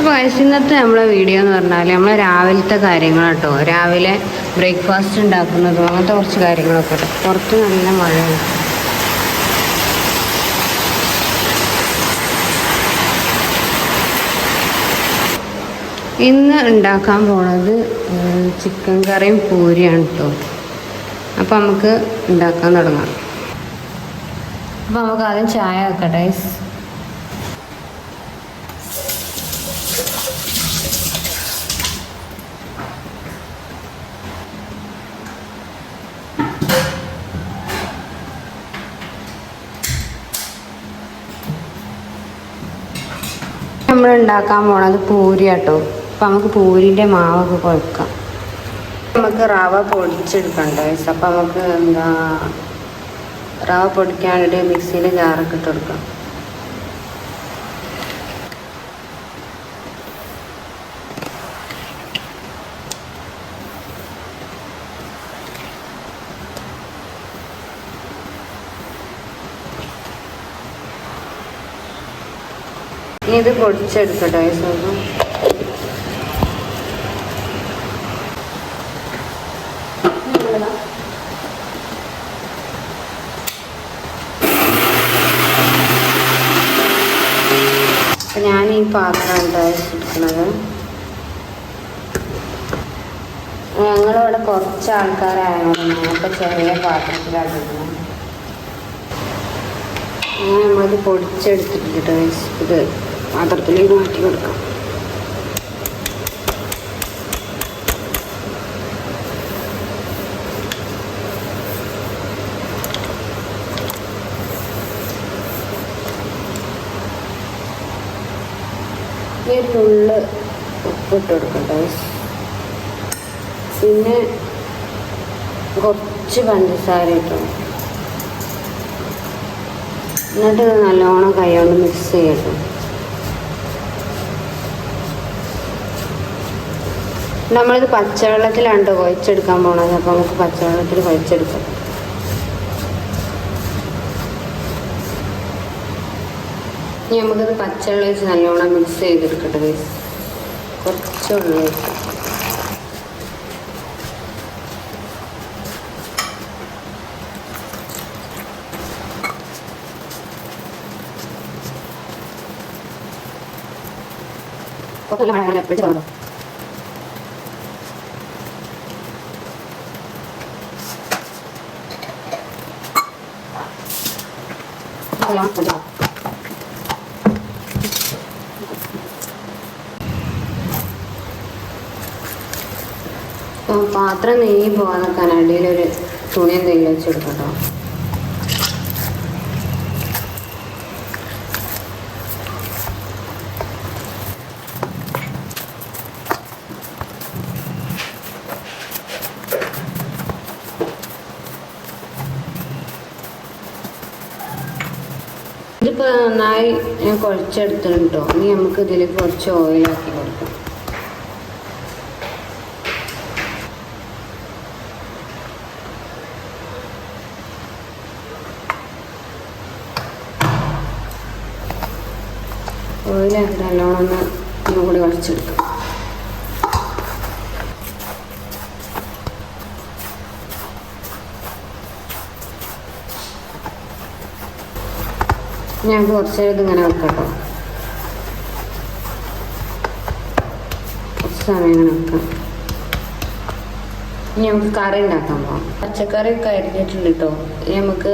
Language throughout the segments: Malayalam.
അപ്പോൾ ഇന്നത്തെ നമ്മളെ വീഡിയോ എന്ന് പറഞ്ഞാൽ നമ്മൾ രാവിലത്തെ കാര്യങ്ങൾ കേട്ടോ. രാവിലെ ബ്രേക്ക്ഫാസ്റ്റ് ഉണ്ടാക്കുന്നതും അങ്ങനത്തെ കുറച്ച് കാര്യങ്ങളൊക്കെ കേട്ടോ. പുറത്ത് നല്ല മഴയാണ്. ഇന്ന് ഉണ്ടാക്കാൻ പോണത് ചിക്കൻ കറിയും പൂരിയാണ് കേട്ടോ. അപ്പോൾ നമുക്ക് ഉണ്ടാക്കാൻ തുടങ്ങാം. അപ്പോൾ നമുക്ക് ആദ്യം ചായ വെക്കട്ടെ. നമ്മൾ ഉണ്ടാക്കാൻ പോണത് പൂരി കേട്ടോ. അപ്പം നമുക്ക് പൂരിൻ്റെ മാവൊക്കെ കുഴക്കാം. നമുക്ക് റവ പൊടിച്ചെടുക്കണ്ടേ. അപ്പം നമുക്ക് റവ പൊടിക്കാനായിട്ട് മിക്സിയിൽ ജാറൊക്കെ ഇട്ട് കൊടുക്കാം. ഇനി ഇത് പൊടിച്ചെടുക്കട്ടെ. സ്വന്തം ഞാൻ ഈ പാത്രം എടുക്കുന്നത്. ഞങ്ങളിവിടെ കുറച്ച് ആൾക്കാരായതുകൊണ്ട് ഞങ്ങൾക്ക് ചെറിയ പാത്രത്തിലാണ് ഇടുന്നത്. അങ്ങനെ നമ്മളിത് പൊടിച്ചെടുത്തിട്ട് ഇത് പാത്രത്തിലേക്ക് മാറ്റി കൊടുക്കാം. ഈ ഒരു നുള്ള് ഉപ്പിട്ട് കൊടുക്കട്ടെ. പിന്നെ കുറച്ച് പഞ്ചസാര ഇട്ടു. എന്നിട്ട് നല്ലോണം കൈകൊണ്ട് മിക്സ് ചെയ്യട്ടെ. നമ്മളിത് പച്ചവെള്ളത്തിലാണ് കുഴച്ചെടുക്കാൻ പോണത്. അപ്പോൾ നമുക്ക് പച്ചവെള്ളത്തിൽ കുഴച്ചെടുക്കാം. ഇനി നമുക്കിത് പച്ചവെള്ളം വെച്ച് നല്ലോണം മിക്സ് ചെയ്തെടുക്കട്ടെ. കുറച്ച് വെള്ളം വെച്ച് എപ്പോഴും പാത്രം നെയ്യ് പോകാൻ കനടിയിലൊരു തുണി എന്തെങ്കിലും വെച്ചെടുക്കട്ടോ. ഇതിപ്പോൾ നന്നായി ഞാൻ കുഴച്ചെടുത്തിട്ടോ. ഇനി നമുക്ക് ഇതിൽ കുറച്ച് ഓയിലാക്കി കൊടുക്കാം. ഓയിലാക്കി നല്ലോണം ഒന്നുകൂടി കുഴച്ചെടുക്കാം. ഞാൻ കുറച്ച് ഇതിങ്ങനെ വെക്കട്ടോ. കുറച്ച് സമയം ഇങ്ങനെ വെക്കാം. ഇനി നമുക്ക് കറി ഉണ്ടാക്കാൻ പോകാം. പച്ചക്കറിയൊക്കെ അരിഞ്ഞിട്ടുണ്ട് കേട്ടോ. ഇനി നമുക്ക്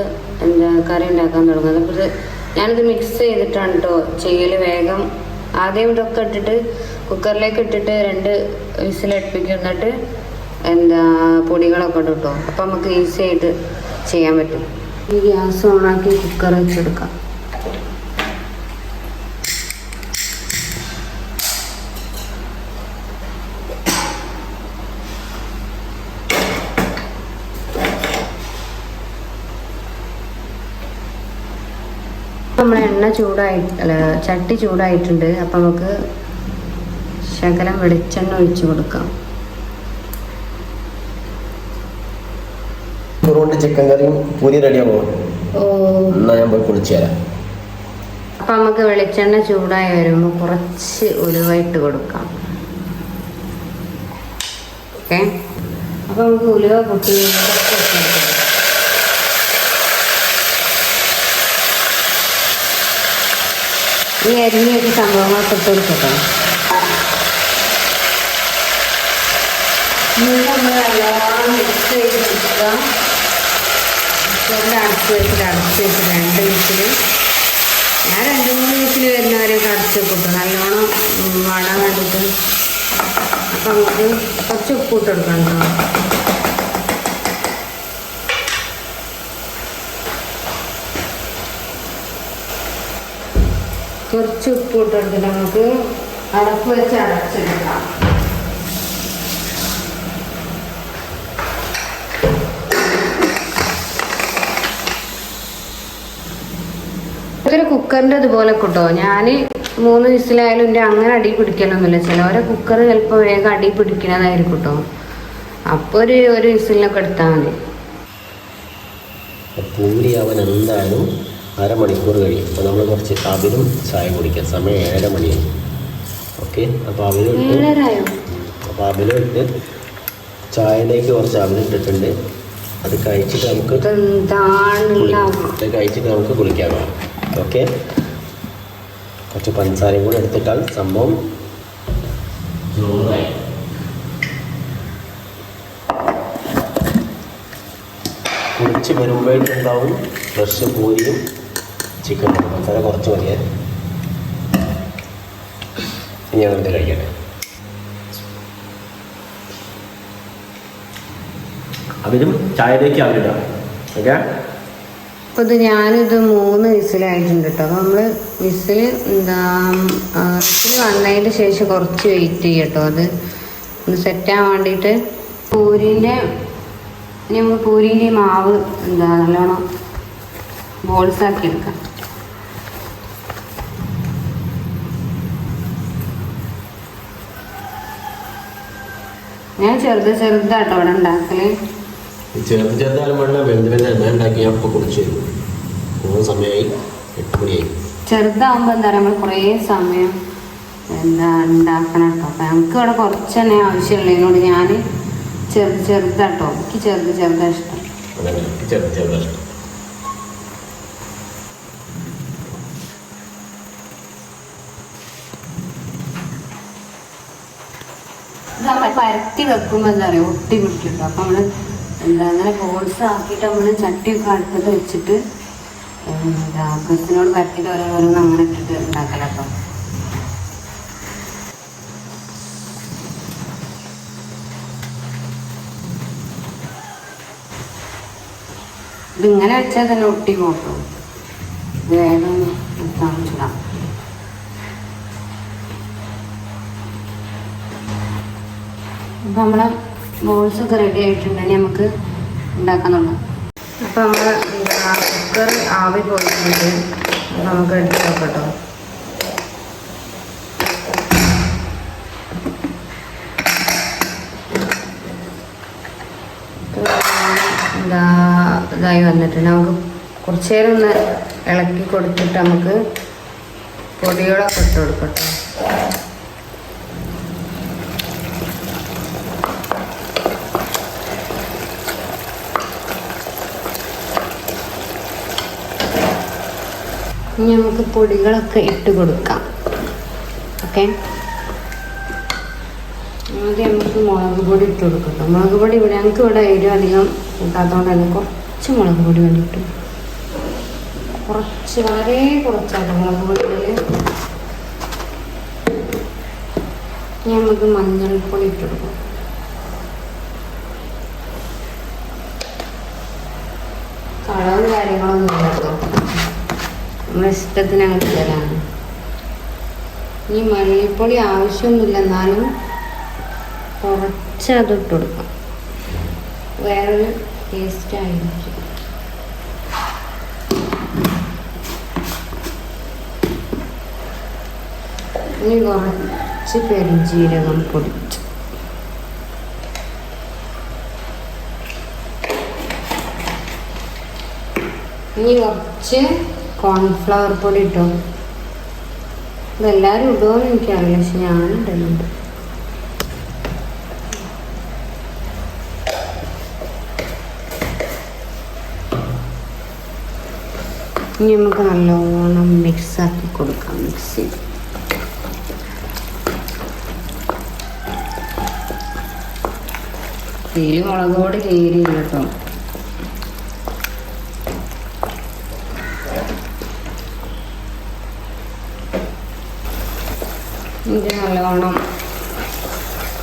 കറി ഉണ്ടാക്കാൻ തുടങ്ങാം. അപ്പോൾ ഞാനിത് മിക്സ് ചെയ്തിട്ടാണ് കേട്ടോ ചെയ്യൽ. വേഗം ആദ്യം ഇതൊക്കെ ഇട്ടിട്ട് കുക്കറിലേക്ക് ഇട്ടിട്ട് 2 വിസിലടുപ്പിക്കും. എന്നിട്ട് പൊടികളൊക്കെ ഇടും കേട്ടോ. അപ്പം നമുക്ക് ഈസി ആയിട്ട് ചെയ്യാൻ പറ്റും. ഈ ഗ്യാസ് ഓണാക്കി കുക്കർ വെച്ചെടുക്കാം. നമ്മളെ ചട്ടി ചൂടായിട്ടുണ്ട്. അപ്പം നമുക്ക് ശകലം വെളിച്ചെണ്ണ ഒഴിച്ചു കൊടുക്കാം. ചിക്കൻ കറിയും പൂരി റെഡിയാകുമോ? ഓ, എന്നാ ഞാൻ പോയി കുളിച്ചു തരാം. അപ്പം നമുക്ക് വെളിച്ചെണ്ണ ചൂടായി വരുമ്പോൾ കുറച്ച് ഉലുവ ഇട്ട് കൊടുക്കാം. ഓക്കെ, അപ്പം നമുക്ക് ഉലുവ പൊട്ടി ഈ അരിഞ്ഞ വെച്ച സംഭവങ്ങളൊക്കെ ഇട്ട് കൊടുക്കട്ടോ. നമ്മൾ നല്ലോണം മിക്സ് ചെയ്ത് കൊടുക്കുക. അടച്ച് വെച്ചിട്ട് 2 വിസിൽ, ഞാൻ 2-3 വിസിൽ വരുന്നവരെയൊക്കെ അടച്ച് വെക്കും നല്ലോണം വട കണ്ടിട്ട്. അപ്പം നമുക്ക് കുറച്ച് ഉപ്പ് ഇട്ട് കൊടുക്കണം കേട്ടോ. കുറച്ച് ഉപ്പ് ഇട്ട് കൊടുത്തിട്ട് നമുക്ക് അടപ്പ് വെച്ച് അടച്ചെടുക്കാം. ഇതൊരു കുക്കറിൻ്റെ ഇതുപോലെ കിട്ടോ. ഞാൻ 3 വിസിലായാലും എൻ്റെ അങ്ങനെ അടി പിടിക്കലൊന്നുമില്ല. ചിലവരെ കുക്കർ ചിലപ്പോൾ വേഗം അടി പിടിക്കണതായിരിക്കും കേട്ടോ. അപ്പോൾ ഒരു വിസിലിനൊക്കെ എടുത്താൽ മതി. പൂരി അവൻ എന്തായാലും 1/2 മണിക്കൂർ കഴിയും. അപ്പോൾ നമ്മൾ കുറച്ച് അവിലും ചായ കുടിക്കാം. സമയം 7 മണിയായി. ഓക്കെ, അപ്പോൾ അവിലിട്ട് ചായയിലേക്ക് കുറച്ച് അവിലിട്ടിട്ടുണ്ട്. അത് കഴിച്ചിട്ട് നമുക്ക് കുളിക്കാൻ പോകാം. ഓക്കെ, കുറച്ച് പഞ്ചസാരയും കൂടെ എടുത്തിട്ടാൽ സംഭവം ജോറായി. കുളിച്ച് വരുമ്പോഴേക്കുണ്ടാവും ഫ്രഷ് പൂരിയും ചിക്കനും. പഞ്ചസാര കുറച്ച് മതിയേ. ഇനി ഞാനെന്ത് കഴിക്കട്ടെ. അതിലും ചായയിലേക്ക് അവരിടാം. ഓക്കെ, അപ്പോൾ ഞാനിത് 3 വിസിലായിട്ടുണ്ട് കേട്ടോ. അപ്പോൾ നമ്മൾ വിസിൽ വന്നതിന് ശേഷം കുറച്ച് വെയിറ്റ് ചെയ്യും കേട്ടോ. അത് ഒന്ന് സെറ്റാകാൻ വേണ്ടിയിട്ട്. നമ്മൾ പൂരീൻ്റെ മാവ് നല്ലോണം ബോൾസാക്കി എടുക്കാം. ഞാൻ ചെറുതാട്ടോ ഇവിടെ ഉണ്ടാക്കല്. ചെറുതായാലും വേണ്ട, ഞാൻ ഉണ്ടാക്കി ഞാൻ ഇപ്പോൾ കുടിച്ചു തരും. 3 സമയമായി, 8 മണിയായി. ചെറുതാകുമ്പോൾ എന്താ പറയുക, നമ്മൾ കുറേ സമയം ഉണ്ടാക്കണം കേട്ടോ. അപ്പം നമുക്ക് ഇവിടെ കുറച്ച് തന്നെ ആവശ്യമുള്ളതിനോട് ഞാൻ ചെറുതാട്ടോ. എനിക്ക് ചെറുതാ ഇഷ്ടം. നമ്മൾ പരത്തി വെക്കുമ്പോൾ എന്താ പറയുക, ഒട്ടി പിടിക്കും. അപ്പം നമ്മൾ അങ്ങനെ ബോൾസ് ആക്കിയിട്ട് നമ്മൾ ചട്ടിയൊക്കെ അടുപ്പത്ത് വെച്ചിട്ട് കസിനോട് പരത്തിയിട്ട് ഓരോന്ന് അങ്ങനെ ഇട്ടിട്ട് ഉണ്ടാക്കലട്ടോ. ഇതിങ്ങനെ വെച്ചാൽ തന്നെ ഒട്ടി പോട്ടോ. ഇത് വേഗം ചൂടാം. അപ്പം നമ്മളെ ബോൾസൊക്കെ റെഡി ആയിട്ടുണ്ടെങ്കിൽ നമുക്ക് ഉണ്ടാക്കാൻ തുടങ്ങാം. അപ്പം നമ്മൾ കുക്കർ ആവി പോയിട്ടുണ്ട്. നമുക്ക് എടുത്ത് നോക്കട്ടോ. ഇതായി വന്നിട്ടുണ്ട്. നമുക്ക് കുറച്ച് നേരം ഒന്ന് ഇളക്കി കൊടുത്തിട്ട് നമുക്ക് പൊടികളൊക്കെ ഇട്ട് കൊടുക്കട്ടോ. ഇനി നമുക്ക് പൊടികളൊക്കെ ഇട്ട് കൊടുക്കാം. ഓക്കെ, ആദ്യം നമുക്ക് മുളക് പൊടി ഇട്ട് കൊടുക്കട്ടോ. മുളക് പൊടി ഞങ്ങൾക്ക് ഇവിടെ എരിവ് അധികം കൂട്ടാത്തതുകൊണ്ട് തന്നെ കുറച്ച് മുളക് പൊടി വേണ്ടിയിട്ട് വളരെ കുറച്ചാണ് മുളക് പൊടിയിൽ. ഇനി നമുക്ക് മഞ്ഞൾപ്പൊടി ഇട്ട് കൊടുക്കാം. കളറും കാര്യങ്ങളൊന്നും ഇല്ല കേട്ടോ, നമ്മുടെ ഇഷ്ടത്തിന് അങ്ങോട്ട് തരാണ്. ഇനി മല്ലിപ്പൊടി ആവശ്യമൊന്നുമില്ല, എന്നാലും കുറച്ച് അതിട്ട് കൊടുക്കാം, വേറൊരു ടേസ്റ്റ് ആയിരിക്കും. ഇനി കുറച്ച് പെരുംജീരകം പൊടിച്ചു, ഇനി കുറച്ച് കോൺഫ്ലവർ പൊടി ഇട്ടോ. ഇതെല്ലാവരും ഇടുമോയെന്ന് എനിക്കറിയില്ല, പക്ഷെ ഞാനിടുന്നുണ്ട്. ഇനി നമുക്ക് നല്ലോണം മിക്സാക്കി കൊടുക്കാം. മിക്സ് ചെയ്ത് തീരെ മുളക് പൊടി കീരിയില്ല കേട്ടോ. ഇത് നല്ലോണം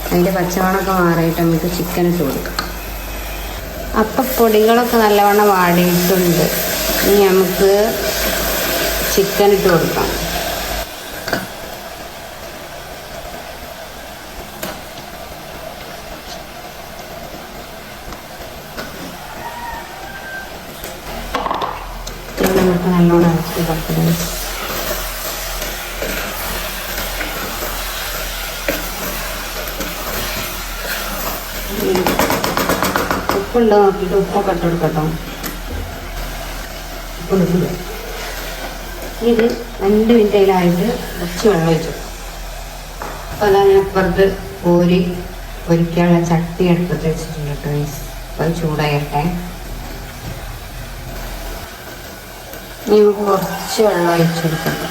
അതിൻ്റെ പച്ചമണമൊക്കെ മാറിയിട്ട് നമുക്ക് ചിക്കൻ ഇട്ട് കൊടുക്കാം. അപ്പം പൊടികളൊക്കെ നല്ലവണ്ണം വാടിയിട്ടുണ്ട്. ഇനി നമുക്ക് ചിക്കൻ ഇട്ട് കൊടുക്കാം. നമുക്ക് നല്ലോണം ഇറക്കി കൊടുക്കണം. ഉപ്പുണ്ടോ നോക്കിയിട്ട് ഉപ്പൊക്കെ ഇട്ട് കൊടുക്കട്ടോ. ഇത് 2 മിനിറ്റിലായിട്ട് കുറച്ച് വെള്ളം ഒഴിച്ചു. അപ്പോൾ അതാ ഞാൻ അപ്പുറത്ത് പൊരിക്കാനുള്ള ചട്ടി അടുപ്പത്ത് വെച്ചിട്ടുണ്ട് കേട്ടോ. അപ്പോൾ ചൂടായിട്ടെ നമുക്ക് കുറച്ച് വെള്ളം ഒഴിച്ചു കൊടുക്കട്ടെ.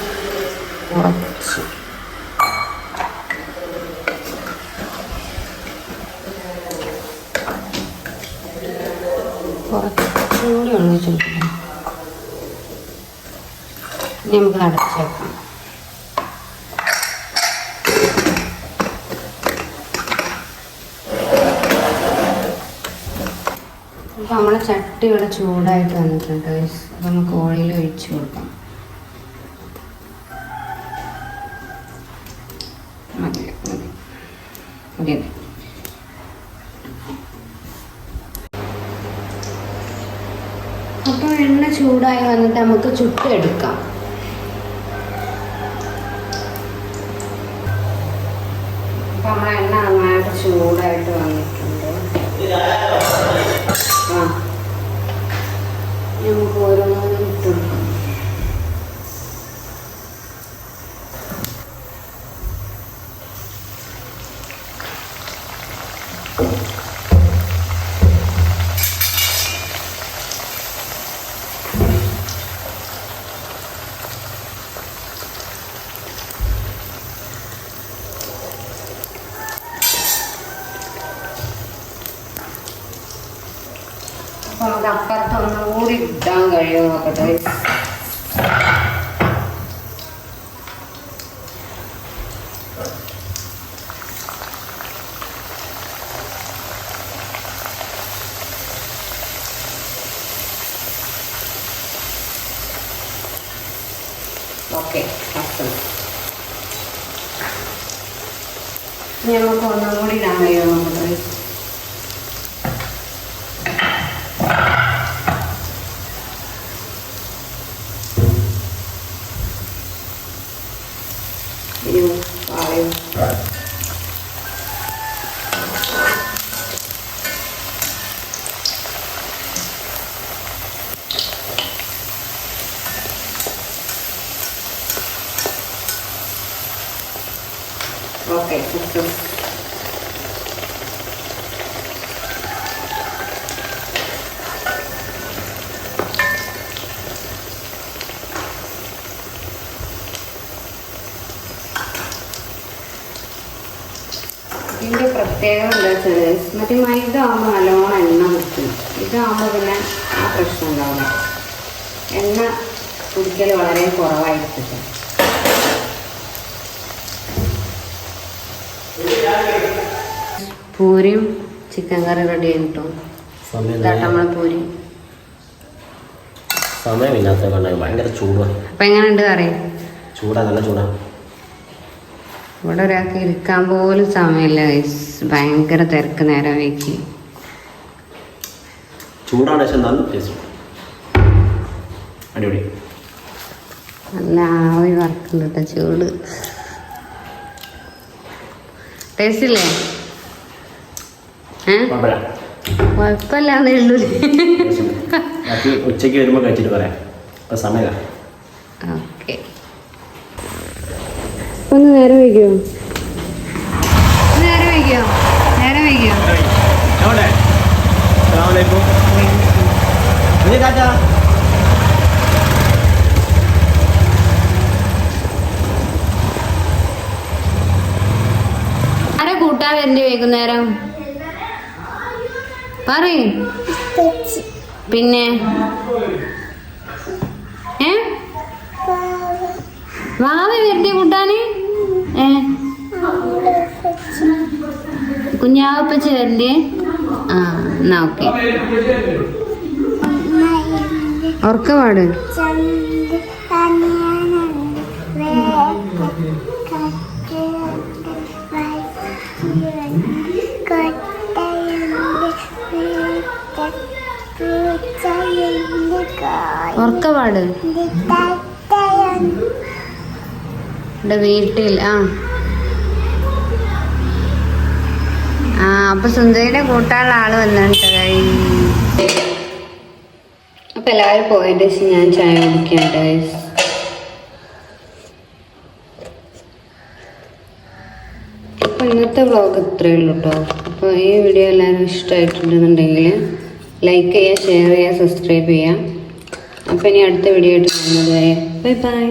കുറച്ചുകൂടി വെള്ളം ഒഴിച്ചു കൊടുക്കട്ടെ. ഇനി നമുക്ക് അടച്ചു വെക്കാം. അപ്പോൾ നമ്മളെ ചട്ടി ഇവിടെ ചൂടായിട്ട് വന്നിട്ടുണ്ട്. അപ്പോൾ നമുക്ക് ഓയിൽ ഒഴിച്ചു കൊടുക്കാം. മതി. അപ്പോൾ എണ്ണ ചൂടായി വന്നിട്ട് നമുക്ക് ചുട്ടെടുക്കാം. അപ്പം നമ്മളെ എണ്ണ നന്നായിട്ട് ചൂടായിട്ട് വന്നിട്ടുണ്ട്. നമുക്ക് ഓരോന്നും ഇട്ട് കൊടുക്കാം. അപ്പോൾ നമുക്ക് അപ്പുറത്ത് ഒന്നുകൂടി ഇടാൻ കഴിയുമോ നോക്കട്ടെ. ഓക്കെ, ഇനി നമുക്ക് ഒന്നുകൂടി ഇടാൻ കഴിയുമോ നോക്കട്ടെ. ഓക്കെ, ഇതിൻ്റെ പ്രത്യേകത എന്താ വെച്ചാൽ മറ്റേ മൈദ ആകുമ്പോൾ നല്ലോണം എണ്ണ കുത്തും. ഇതാകുമ്പോൾ പിന്നെ ആ പ്രശ്നം ഉണ്ടാവില്ല. എണ്ണ കുടിക്കൽ വളരെ കുറവായിരിക്കും. പൂരിയും ചിക്കൻ കറി റെഡി ആയിട്ടോ. നമ്മളെ പൂരി സമയമില്ലാത്ത ഭയങ്കര ചൂടാണ്. അപ്പം എങ്ങനെയുണ്ട് കറി? ചൂടാ, നല്ല ചൂടാ. ഇവിടെ ഒരാൾക്ക് ഇരിക്കാൻ പോലും സമയമില്ല. ഭയങ്കര തിരക്ക്, നേരം വയ്ക്കി. ചൂടാണ്, പക്ഷെ നല്ല ടേസ്റ്റ്. അടിപൊളി. നല്ല ആവി വറക്കുന്നുണ്ട് കേട്ടോ. ചൂട് ടേസ്റ്റ് ഇല്ലേ? കുഴപ്പമില്ലാന്നേ ഉള്ളൂ. ഉച്ചയ്ക്ക് വരുമ്പോൾ കഴിച്ചിട്ട് പറയാം. സമയം ഓക്കെ. നേരം വൈകിയോ? നേരം വൈകിയോ? നേരം വൈകിയോ? ആരെ കൂട്ടാൻ വരണ്ടേ വൈകുന്നേരം? പറയ്. പിന്നെ വാവ വരണ്ടേ കൂട്ടാന്? കുഞ്ഞാവപ്പച്ച വരണ്ടേ? ആ എന്നാ ഓക്കെ. ഉറക്കപാട്. ഉറക്കപാട് വീട്ടിൽ. അപ്പൊ സുന്ദരിയുടെ കൂട്ടാനുള്ള ആള് വന്നിട്ട്. അപ്പൊ എല്ലാവരും പോയതിന്റെ ശേഷം ഞാൻ ചായ കുടിക്കട്ടെ. അപ്പൊ ഇന്നത്തെ വ്ളോഗ് ഇത്രയേ ഉള്ളൂ കേട്ടോ. അപ്പോൾ ഈ വീഡിയോ എല്ലാവരും ഇഷ്ടമായിട്ടുണ്ടെന്നുണ്ടെങ്കിൽ ലൈക്ക് ചെയ്യുക, ഷെയർ ചെയ്യുക, സബ്സ്ക്രൈബ് ചെയ്യുക. അപ്പോൾ ഇനി അടുത്ത വീഡിയോ ആയിട്ട് കാണുന്നത് വരെ ബൈ ബൈ.